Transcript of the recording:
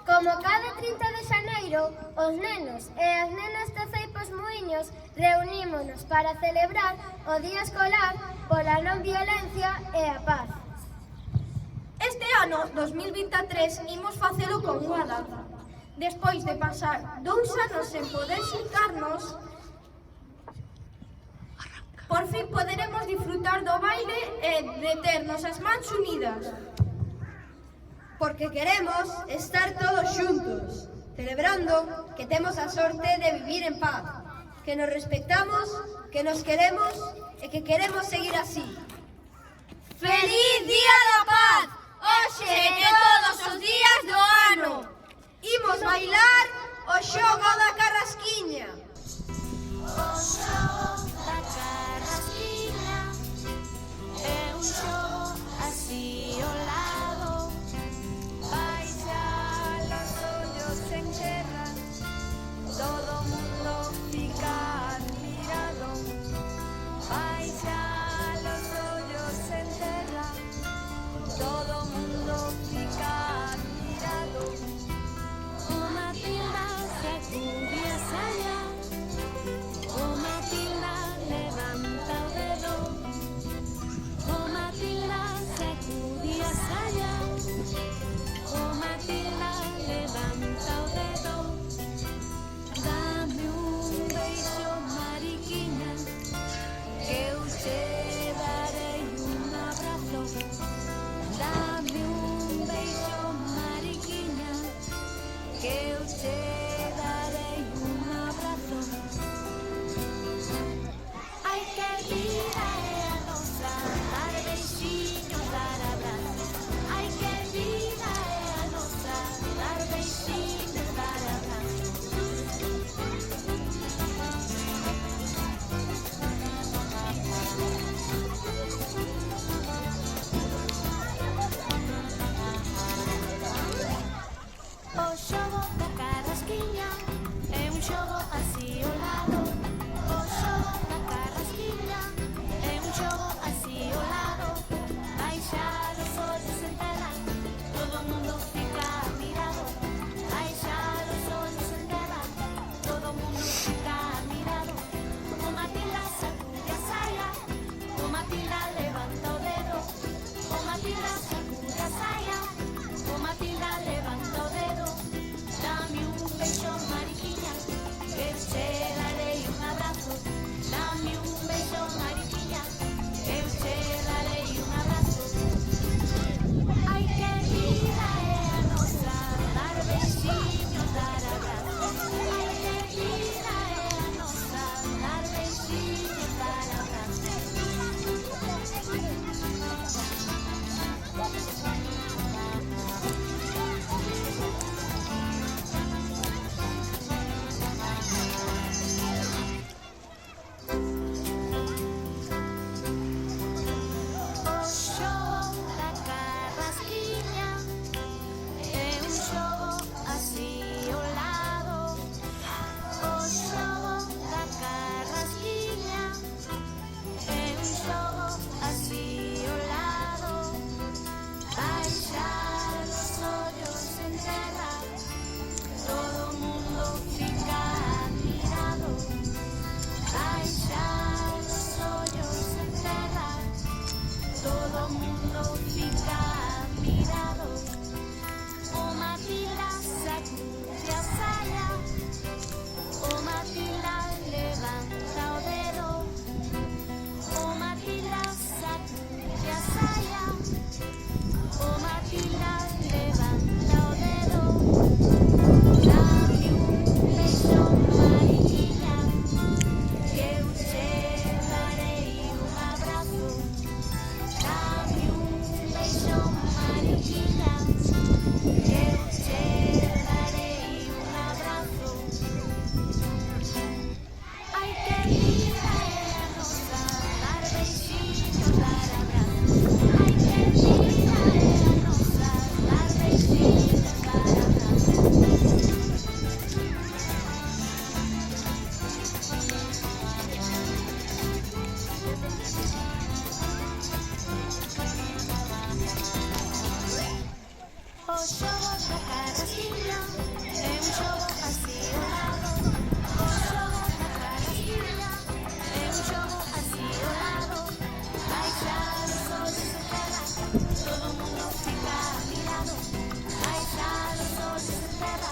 Como cada 30 de xaneiro, os nenos e as nenas de Ceipos Muíños reunímonos para celebrar o Día Escolar pola non violencia e a paz. Este ano, 2023, imos facelo con unha danza. Despois de pasar 2 anos sen poder xuntarnos, por fin poderemos disfrutar do baile e de ternos as mans unidas. Porque queremos estar todos xuntos, celebrando que temos a sorte de vivir en paz, que nos respectamos, que nos queremos e que queremos seguir así. ¡Feliz Día da Paz! Hoxe e todos os días do ano! Imos bailar o xogo da carrasquiña. O xogo da carrasquiña é un xogo así ao lado. Baixar os ollos en terra, todo mundo fica admirado. Baixar os ollos en terra, todo mundo fica admirado. O Matilda sacude a saia, o Matilda levanta o dedo. O Matilda sacude a saia, o Matilda levanta o dedo. Dame un beijo, mariquiña, que eu che darei un abrazo. Dame un beijo, mariquiña, que eu che darei un abrazo. Ai, que vida é a nosa, dar beixiños, dar abrazo. Ai, que vida é a nosa, dar beixiños, dar abrazo. O xogo da carrasquiña é un xogo así ao lado. O xogo da carrasquiña é un xogo así ao lado. Baixar os ollos en terra, todo mundo fica admirado. Baixar os ollos en terra, todo mundo fica admirado. O Matilda sacude a saia, o Matilda levanta o dedo. O Matilda sacude a saia, o Matilda levanta o dedo. Dame un beijo, mariquiña, que eu che darei un abrazo. Dame un beijo, mariquiña, que eu che darei un abrazo. Ai, que vida é a nosa, dar beixiños, dar abrazo. Ai, que vida é a nosa, dar beixiños, dar abrazo. O xogo da carrasquiña é un xogo así ao lado. O xogo da carrasquiña é un xogo así ao lado. Baixar os ollos en terra, todo mundo fica admirado. Baixar os ollos en terra, todo mundo fica admirado. O Matilda sacude a saia, o Matilda levanta o dedo. O Matilda sacude a saia, o Matilda levanta o dedo. Dame un beijo, mariquiña, que eu che darei un abrazo. Dame un beijo, mariquiña, que eu che darei un abrazo. Ai, que vida é a nosa, dar beixiños, dar abrazo. Ai, que vida é a nosa, dar beixiños, dar abrazo. O xogo da carrasquiña carrasquilla é un xogo así ao lado. O xogo da carrasquilla é un xogo así ao lado. Baixar os ollos de terra, todo mundo fica mirado. Baixar os ollos de terra,